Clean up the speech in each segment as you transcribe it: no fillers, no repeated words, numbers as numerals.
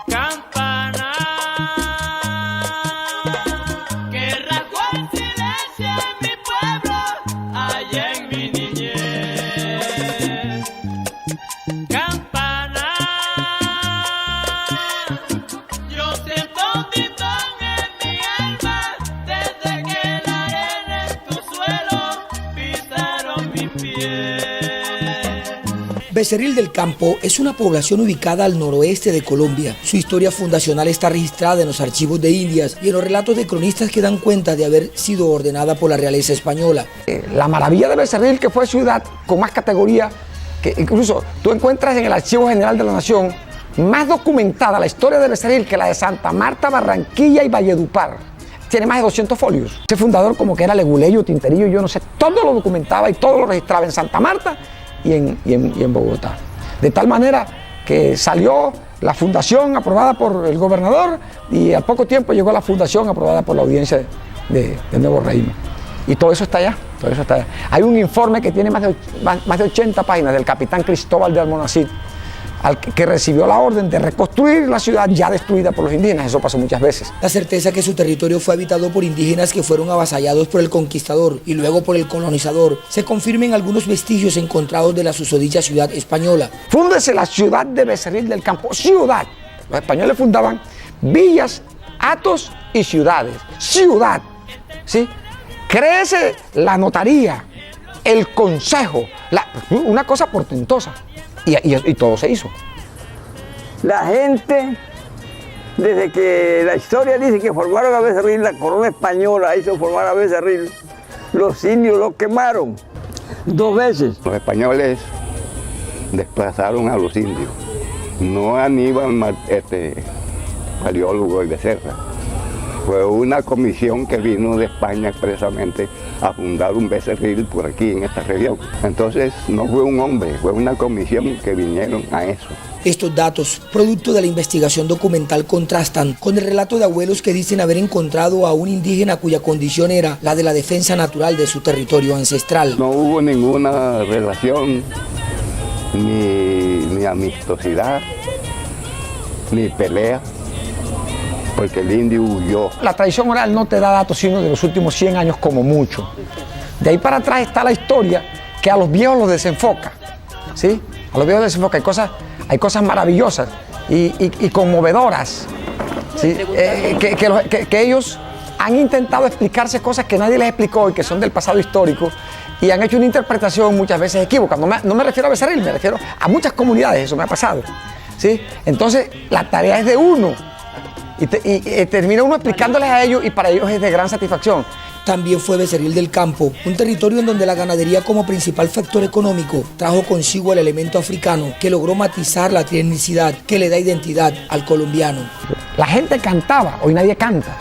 Campana que rasgó el silencio en mi pueblo, allá en mi niñez. Campana, yo siento un titón en mi alma desde que la arena en tu suelo pisaron mis pies. Becerril del Campo es una población ubicada al noroeste de Colombia. Su historia fundacional está registrada en los archivos de Indias y en los relatos de cronistas que dan cuenta de haber sido ordenada por la realeza española. La maravilla de Becerril, que fue ciudad con más categoría, que incluso tú encuentras en el Archivo General de la Nación más documentada la historia de Becerril que la de Santa Marta, Barranquilla y Valledupar. Tiene más de 200 folios. Ese fundador, como que era leguleyo, tinterillo, yo no sé, todo lo documentaba y todo lo registraba en Santa Marta y en Bogotá. De tal manera que salió la fundación aprobada por el gobernador y al poco tiempo llegó la fundación aprobada por la audiencia de Nuevo Reino. Y todo eso está allá, todo eso está allá. Hay un informe que tiene más de 80 páginas del capitán Cristóbal de Almonacid, que recibió la orden de reconstruir la ciudad ya destruida por los indígenas. Eso pasó muchas veces. La certeza que su territorio fue habitado por indígenas que fueron avasallados por el conquistador y luego por el colonizador se confirma en algunos vestigios encontrados de la susodicha ciudad española. Fúndese la ciudad de Becerril del Campo, ciudad. Los españoles fundaban villas, hatos y ciudades. Ciudad, ¿sí? Créese la notaría, el consejo, una cosa portentosa. Y todo se hizo. La gente, desde que la historia dice que formaron a Becerril, la corona española hizo formar a Becerril, los indios lo quemaron 2 veces. Los españoles desplazaron a los indios, no a Aníbal Paleólogo y Becerra. Fue una comisión que vino de España expresamente a fundar un Becerril por aquí en esta región. Entonces no fue un hombre, fue una comisión que vinieron a eso. Estos datos, producto de la investigación documental, contrastan con el relato de abuelos que dicen haber encontrado a un indígena cuya condición era la de la defensa natural de su territorio ancestral. No hubo ninguna relación, ni amistosidad, ni pelea, porque el indio huyó. La tradición oral no te da datos sino de los últimos 100 años como mucho. De ahí para atrás está la historia que a los viejos los desenfoca, ¿sí? A los viejos desenfoca. Hay cosas maravillosas y conmovedoras, ¿sí? Que ellos han intentado explicarse cosas que nadie les explicó y que son del pasado histórico y han hecho una interpretación muchas veces equívoca. No me refiero a Becerril, me refiero a muchas comunidades, eso me ha pasado, ¿sí? Entonces la tarea es de uno. Y termina uno explicándoles a ellos y para ellos es de gran satisfacción. También fue Becerril del Campo, un territorio en donde la ganadería como principal factor económico trajo consigo el elemento africano que logró matizar la etnicidad que le da identidad al colombiano. La gente cantaba, hoy nadie canta.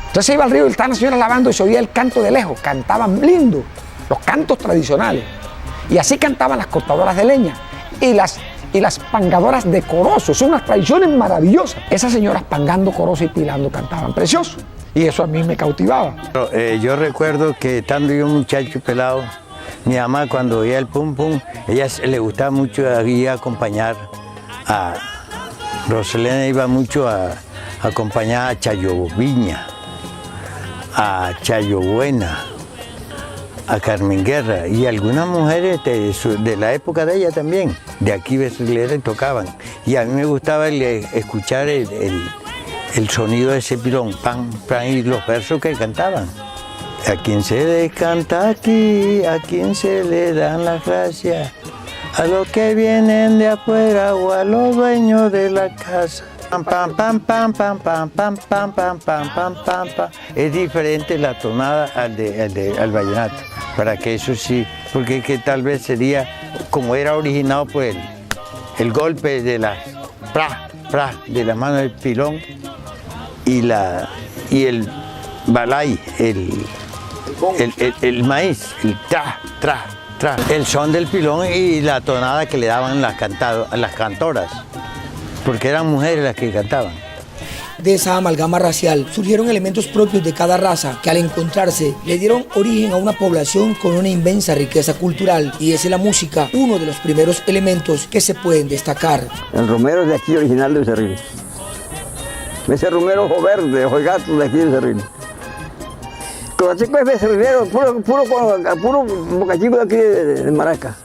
Entonces iba al río y estaban las señoras lavando y se oía el canto de lejos, cantaban lindo, los cantos tradicionales. Y así cantaban las cortadoras de leña y las pangadoras de corozo. Son unas tradiciones maravillosas. Esas señoras pangando corozo y pilando cantaban precioso. Y eso a mí me cautivaba. Yo recuerdo que estando yo un muchacho pelado, mi mamá cuando oía el pum pum, ella le gustaba mucho ir a acompañar a Roselena, iba mucho a acompañar a Chayo Viña, a Chayo Buena, a Carmen Guerra y algunas mujeres de la época de ella también, de aquí Becerril tocaban. Y a mí me gustaba escuchar el sonido de ese pilón, pam, pam, y los versos que cantaban. A quien se les canta aquí, a quien se le dan las gracias, a los que vienen de afuera o a los dueños de la casa. Pam, pam, pam, pam, pam, pam, pam, pam, pam, pam, pam, pam, pam. Es diferente la tonada al vallenato, para que eso sí, porque que tal vez sería como era originado por el golpe de las de la mano del pilón y el balay, el maíz, el tra. El son del pilón y la tonada que le daban las cantoras, porque eran mujeres las que cantaban. De esa amalgama racial surgieron elementos propios de cada raza que al encontrarse le dieron origen a una población con una inmensa riqueza cultural, y es la música uno de los primeros elementos que se pueden destacar. El romero es de aquí, original de Becerril. Becerrumero ojo verde, ojo gato de aquí de Becerril. Conachico es becerrilero, puro bocachico de aquí de Maraca.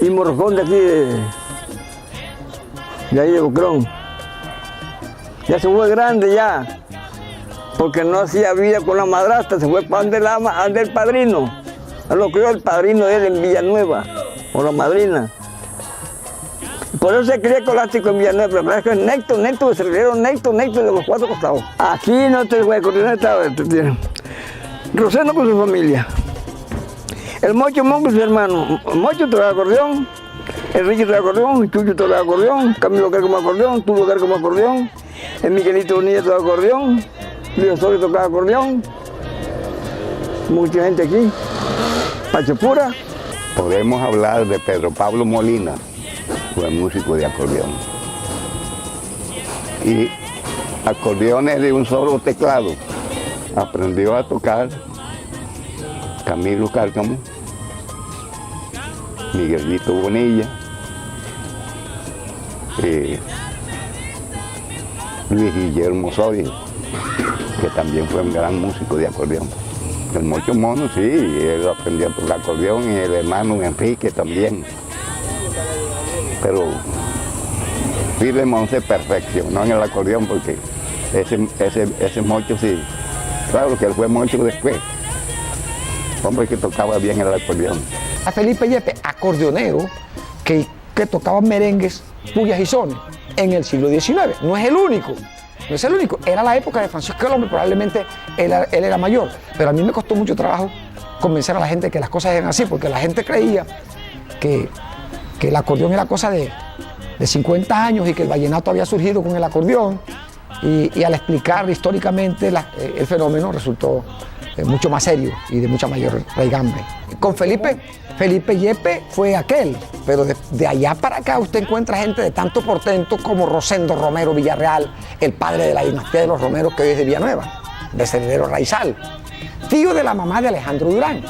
Y morrojón de aquí de ahí de Bucrón. Ya se fue grande ya, porque no hacía vida con la madrastra, se fue para donde el padrino. A lo crió el padrino de él en Villanueva, o la madrina. Por eso se cría Colástico en Villanueva, pero es que Necto, becerrilero, Necto de los 4 costados. Aquí no te voy a coordinar, Rosendo con su familia. El Mocho Mon con su hermano. Mocho toca acordeón, Enrique toca acordeón, Chucho toca acordeón, Camilo Cargo como acordeón, Tulio Cargo como acordeón, el Miguelito Bonilla toca acordeón, Luis Osorio toca acordeón. Mucha gente aquí. Pacho Pura. Podemos hablar de Pedro Pablo Molina, fue músico de acordeón. Y acordeones de un solo teclado. Aprendió a tocar Camilo Cárcamo, Miguelito Bonilla, Luis Guillermo Osorio, que también fue un gran músico de acordeón. El Mocho Mono, sí, él aprendió a tocar acordeón, y el hermano Enrique también. Pero Filemón se perfeccionó en el acordeón porque ese Mocho sí, claro que él fue Mocho después. Hombre que tocaba bien el acordeón. A Felipe Yepes, acordeonero, que tocaba merengues, puyas y sones en el siglo XIX. No es el único. No es el único, era la época de Francisco el Hombre, probablemente él era mayor, pero a mí me costó mucho trabajo convencer a la gente que las cosas eran así, porque la gente creía que el acordeón era cosa de 50 años y que el vallenato había surgido con el acordeón, y al explicar históricamente el fenómeno resultó mucho más serio y de mucha mayor raigambre. Con Felipe Yepes fue aquel, pero de allá para acá usted encuentra gente de tanto portento como Rosendo Romero Villarreal, el padre de la dinastía de los Romeros que hoy es de Villanueva, becerrilero raizal, tío de la mamá de Alejandro Durán,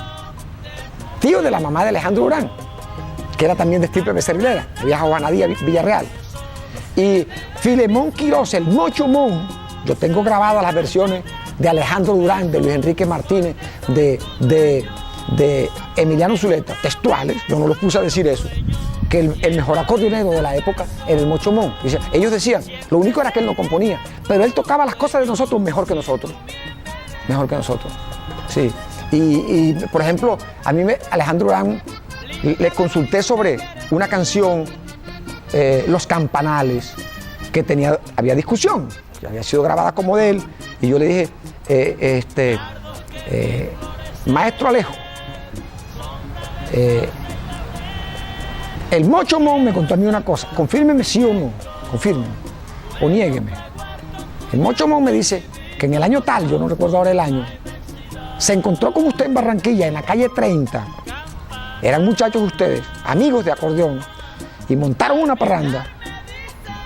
que era también de estirpe becerrilera, de vieja Juanadía Villarreal. Y Filemón Quirós, el Mocho Mon, yo tengo grabadas las versiones de Alejandro Durán, de Luis Enrique Martínez, de Emiliano Zuleta, textuales, yo no los puse a decir eso, que el mejor acordeonero de la época era el Mocho Mon. Ellos decían, lo único era que él no componía, pero él tocaba las cosas de nosotros mejor que nosotros. Sí. Y por ejemplo, a mí Alejandro Durán le consulté sobre una canción, Los Campanales, que había discusión, que había sido grabada como de él, y yo le dije, maestro Alejo, el Mocho Mon me contó a mí una cosa, confírmeme sí o no, confírmeme, o niégueme. El Mocho Mon me dice que en el año tal, yo no recuerdo ahora el año, se encontró con usted en Barranquilla, en la calle 30, eran muchachos ustedes, amigos de acordeón, y montaron una parranda,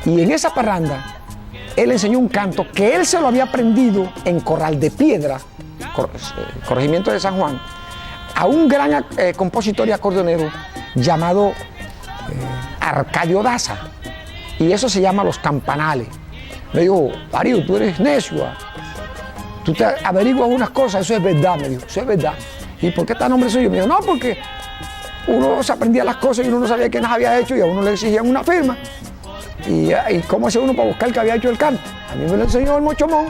y en esa parranda él enseñó un canto que él se lo había aprendido en Corral de Piedra, corregimiento de San Juan, a un gran compositor y acordeonero llamado Arcadio Daza, y eso se llama Los Campanales. Me dijo, Darío, tú eres necio, tú te averiguas unas cosas, eso es verdad, me dijo, eso es verdad. ¿Y por qué está nombre suyo? Me dijo, no, porque uno se aprendía las cosas y uno no sabía quién las había hecho y a uno le exigían una firma. ¿Y cómo hacía uno para buscar el que había hecho el canto? A mí me lo enseñó el Mocho Mon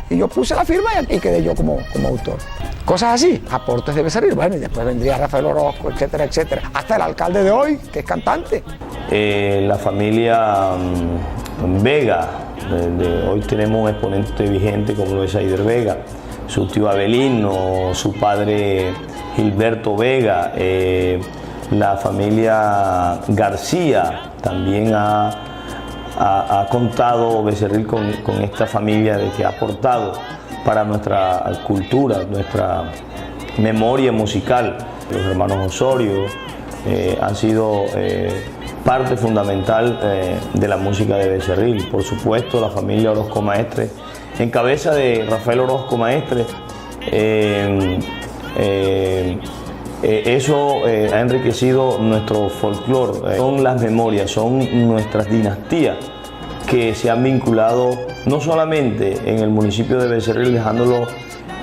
y yo puse la firma y quedé yo como autor. Cosas así, aportes de Becerril. Bueno, y después vendría Rafael Orozco, etcétera, etcétera. Hasta el alcalde de hoy, que es cantante. La familia Vega, hoy tenemos un exponente vigente como lo es Aider Vega, su tío Abelino, su padre Gilberto Vega, la familia García también ha contado Becerril con esta familia de que ha aportado para nuestra cultura, nuestra memoria musical. Los hermanos Osorio han sido parte fundamental de la música de Becerril. Por supuesto, la familia Orozco Maestre, en cabeza de Rafael Orozco Maestre, eso ha enriquecido nuestro folclore. Son las memorias, son nuestras dinastías que se han vinculado no solamente en el municipio de Becerril, dejándolo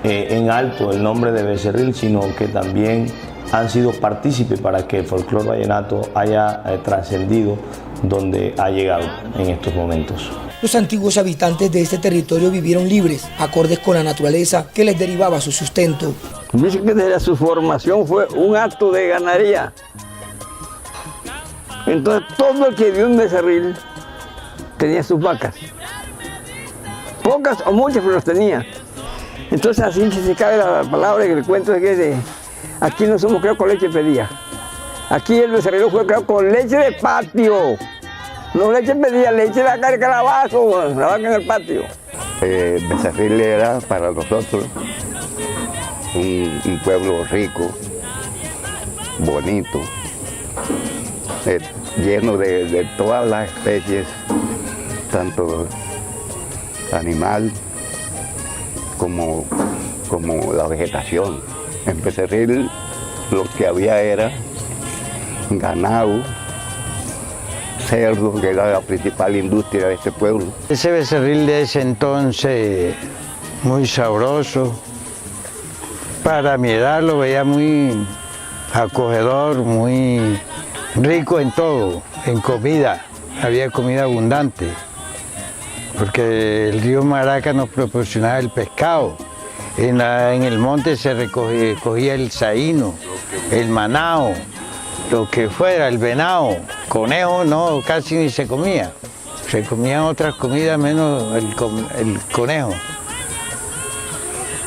en alto el nombre de Becerril, sino que también han sido partícipes para que el folclore vallenato haya trascendido donde ha llegado en estos momentos. Los antiguos habitantes de este territorio vivieron libres, acordes con la naturaleza que les derivaba su sustento. Dice que desde su formación fue un acto de ganadería. Entonces todo el que vio en Becerril tenía sus vacas. Pocas o muchas, pero las tenía. Entonces así se cabe la palabra que el cuento es que aquí no somos criados con leche pedía. Aquí el becerril fue criado con leche de patio. No leche pedía, leche de la cara de calabazo, la vaca en el patio. Becerril era para nosotros un pueblo rico, bonito, lleno de todas las especies, tanto animal como la vegetación. En Becerril lo que había era ganado, cerdo, que era la principal industria de este pueblo. Ese becerril de ese entonces, muy sabroso, para mi edad lo veía muy acogedor, muy rico en todo, en comida, había comida abundante, porque el río Maraca nos proporcionaba el pescado. En el monte se recogía el saíno, el manao, lo que fuera, el venado. Conejo no, casi ni se comía. Se comían otras comidas menos el conejo.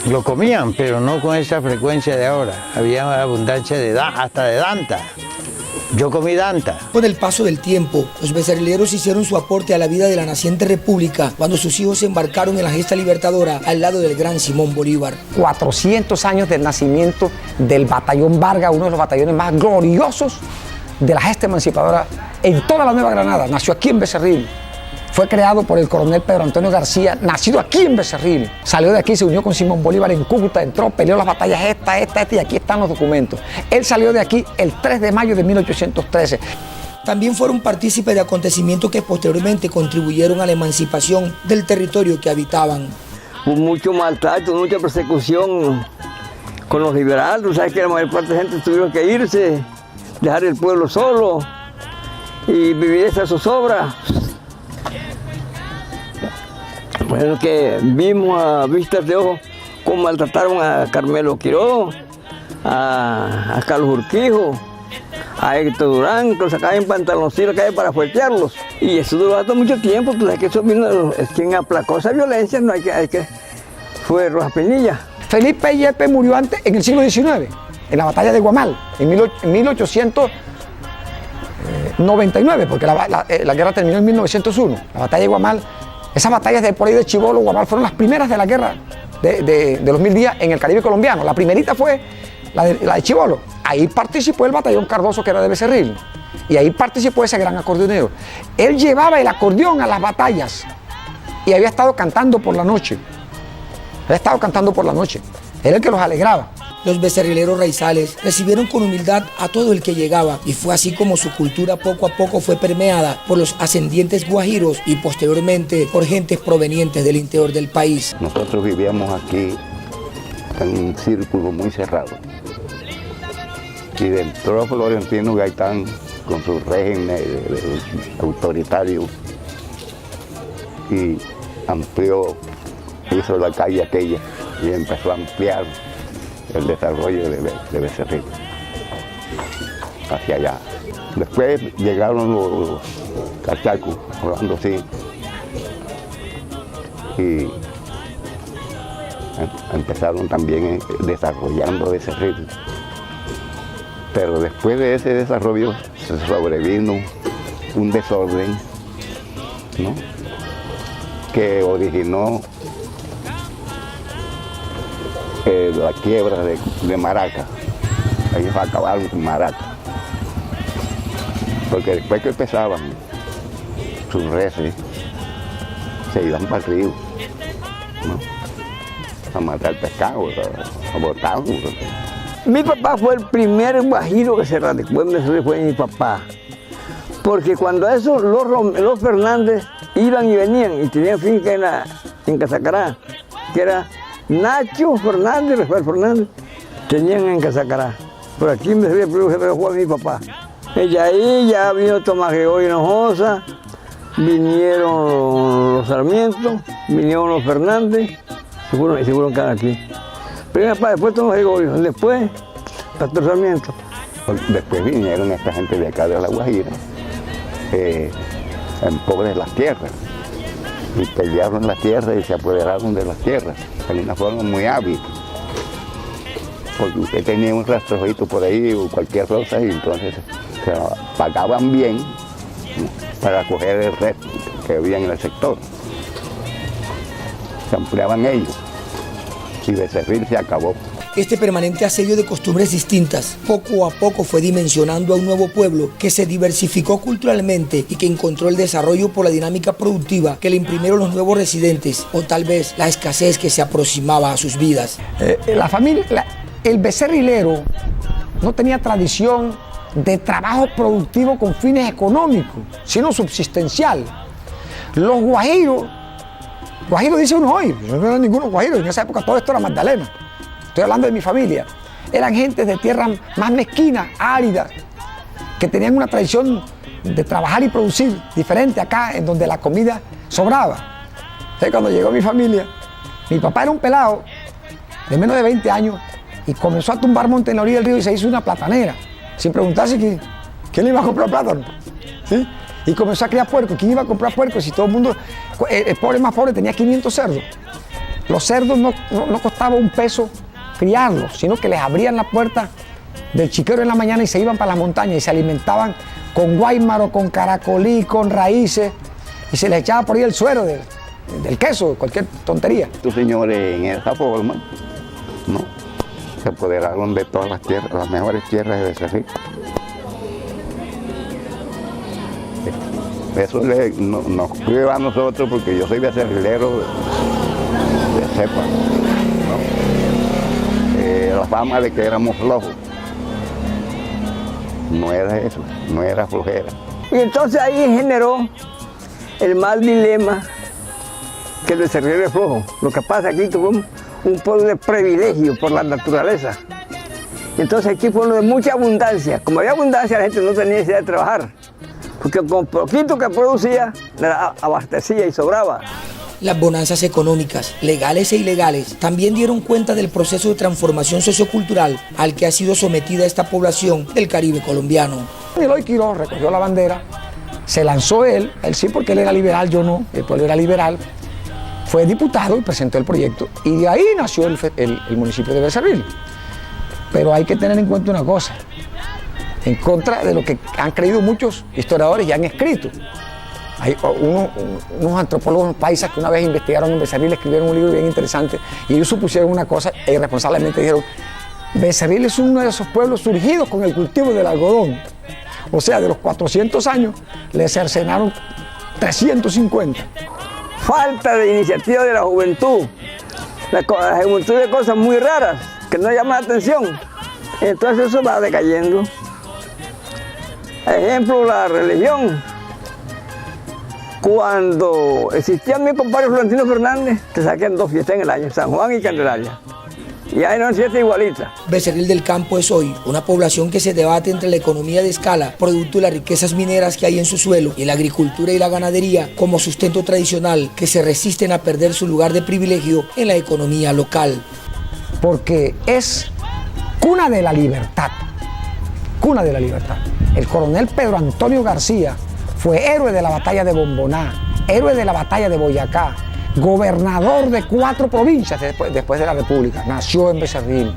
Lo comían, pero no con esa frecuencia de ahora. Había abundancia hasta de danta. Yo comí danta. Con el paso del tiempo, los becerrileros hicieron su aporte a la vida de la naciente república cuando sus hijos se embarcaron en la gesta libertadora al lado del gran Simón Bolívar. 400 años del nacimiento del Batallón Vargas, uno de los batallones más gloriosos de la gesta emancipadora en toda la Nueva Granada. Nació aquí en Becerril. Fue creado por el coronel Pedro Antonio García, nacido aquí en Becerril. Salió de aquí, se unió con Simón Bolívar en Cúcuta, entró, peleó las batallas esta, y aquí están los documentos. Él salió de aquí el 3 de mayo de 1813. También fueron partícipes de acontecimientos que posteriormente contribuyeron a la emancipación del territorio que habitaban. Hubo mucho maltrato, mucha persecución con los liberales. Sabes que la mayor parte de la gente tuvieron que irse, dejar el pueblo solo y vivir esa zozobra. Bueno, que vimos a vistas de ojo cómo maltrataron a Carmelo Quiró, a Carlos Urquijo, a Héctor Durán, que los sacaban en pantaloncillo la calle para fuertearlos. Y eso duró hasta mucho tiempo, pues que eso vino, quien aplacó esa violencia fue Rojas Pinilla. Felipe Yepes murió antes, en el siglo XIX, en la batalla de Guamal, en 1899, porque la guerra terminó en 1901. La batalla de Guamal, esas batallas de por ahí de Chibolo, Guamal, fueron las primeras de la guerra de los 1000 días en el Caribe colombiano. La primerita fue la de Chibolo. Ahí participó el batallón Cardoso, que era de Becerril, y ahí participó ese gran acordeonero. Él llevaba el acordeón a las batallas y había estado cantando por la noche. Era el que los alegraba. Los becerrileros raizales recibieron con humildad a todo el que llegaba y fue así como su cultura poco a poco fue permeada por los ascendientes guajiros y posteriormente por gentes provenientes del interior del país. Nosotros vivíamos aquí en un círculo muy cerrado y entró Florentino Gaitán con su régimen autoritario y amplió, hizo la calle aquella y empezó a ampliar el desarrollo de Becerril hacia allá. Después llegaron los cachacos, hablando así, y empezaron también desarrollando Becerril. Pero después de ese desarrollo se sobrevino un desorden, ¿no?, que originó la quiebra de Maraca. Ellos acabaron con Maraca. Porque después que empezaban sus reses, se iban para el río, ¿no?, a matar pescado, a botar. Mi papá fue el primer guajiro que se radicó en Becerril, fue mi papá. Porque cuando eso los Fernández iban y venían y tenían finca en Casacará, que era Nacho Fernández y Rafael Fernández, tenían en Casacará. Por aquí me se fue mi papá. Y ahí ya vino Tomás Gregorio Hinojosa, vinieron los Sarmiento, vinieron los Fernández, se fueron cada aquí. Primero papá, después Tomás Gregorio, después Pastor Sarmiento. Después vinieron esta gente de acá de La Guajira, en pos de las tierras, y pelearon las tierras y se apoderaron de las tierras de una forma muy hábil. Porque usted tenía un rastrojito por ahí o cualquier cosa y entonces se pagaban bien, ¿no?, para coger el resto que había en el sector. Se ampliaban ellos y Becerril se acabó. Este permanente asedio de costumbres distintas poco a poco fue dimensionando a un nuevo pueblo que se diversificó culturalmente y que encontró el desarrollo por la dinámica productiva que le imprimieron los nuevos residentes o tal vez la escasez que se aproximaba a sus vidas. La familia, el becerrilero no tenía tradición de trabajo productivo con fines económicos, sino subsistencial. Los guajiros dice uno hoy, no era ninguno guajiro, en esa época todo esto era Magdalena. Estoy hablando de mi familia. Eran gentes de tierras más mezquinas, áridas, que tenían una tradición de trabajar y producir diferente acá, en donde la comida sobraba. Entonces, cuando llegó mi familia, mi papá era un pelado de menos de 20 años y comenzó a tumbar monte en la orilla del río y se hizo una platanera, sin preguntarse quién le iba a comprar plátano. ¿Sí? Y comenzó a criar puercos. ¿Quién iba a comprar puercos? Si todo el mundo, el pobre más pobre tenía 500 cerdos. Los cerdos no costaba un peso criarlos, sino que les abrían la puerta del chiquero en la mañana y se iban para las montañas y se alimentaban con guaymaro, con caracolí, con raíces, y se les echaba por ahí el suero del queso, cualquier tontería. Estos señores en esa forma, ¿no?, se apoderaron de todas las tierras, las mejores tierras de Becerril. Eso nos prueba a nosotros porque yo soy becerrilero de cepa, ¿no? La fama de que éramos flojos. No era eso, no era flojera. Y entonces ahí generó el mal dilema que el becerrilero es flojo. Lo que pasa aquí tuvimos un pueblo de privilegio por la naturaleza. Entonces aquí fue uno de mucha abundancia. Como había abundancia, la gente no tenía necesidad de trabajar, porque con poquito que producía, abastecía y sobraba. Las bonanzas económicas, legales e ilegales, también dieron cuenta del proceso de transformación sociocultural al que ha sido sometida esta población del Caribe colombiano. Eloy Quiroz recogió la bandera, se lanzó él sí porque él era liberal, yo no, el pueblo era liberal, fue diputado y presentó el proyecto y de ahí nació el municipio de Becerril. Pero hay que tener en cuenta una cosa, en contra de lo que han creído muchos historiadores y han escrito. Hay unos antropólogos paisas que una vez investigaron en Becerril, escribieron un libro bien interesante y ellos supusieron una cosa e irresponsablemente dijeron: Becerril es uno de esos pueblos surgidos con el cultivo del algodón. O sea, de los 400 años le cercenaron 350. Falta de iniciativa de la juventud. La juventud de cosas muy raras que no llaman la atención. Entonces eso va decayendo. Ejemplo, la religión. Cuando existía mi compadre Florentino Fernández, te saqué 2 fiestas en el año, San Juan y Candelaria. Y hay una fiesta igualita. Becerril del Campo es hoy una población que se debate entre la economía de escala, producto de las riquezas mineras que hay en su suelo, y la agricultura y la ganadería como sustento tradicional, que se resisten a perder su lugar de privilegio en la economía local. Porque es cuna de la libertad, cuna de la libertad. El coronel Pedro Antonio García fue héroe de la batalla de Bomboná, héroe de la batalla de Boyacá, gobernador de 4 provincias después de la República. Nació en Becerril.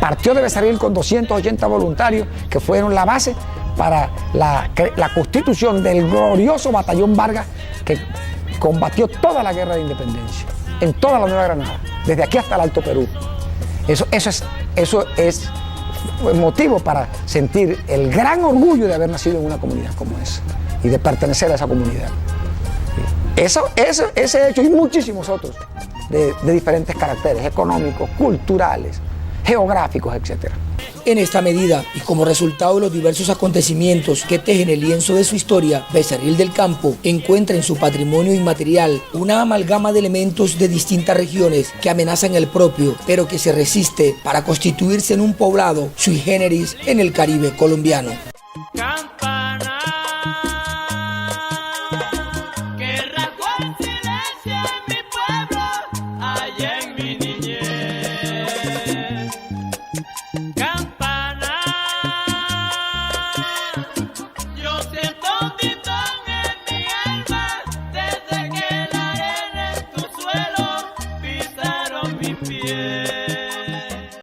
Partió de Becerril con 280 voluntarios que fueron la base para la constitución del glorioso Batallón Vargas, que combatió toda la guerra de independencia, en toda la Nueva Granada, desde aquí hasta el Alto Perú. Eso es motivo para sentir el gran orgullo de haber nacido en una comunidad como esa y de pertenecer a esa comunidad. Ese hecho y muchísimos otros de diferentes caracteres económicos, culturales, geográficos, etc. En esta medida, y como resultado de los diversos acontecimientos que tejen el lienzo de su historia, Becerril del Campo encuentra en su patrimonio inmaterial una amalgama de elementos de distintas regiones que amenazan el propio, pero que se resiste para constituirse en un poblado sui generis en el Caribe colombiano.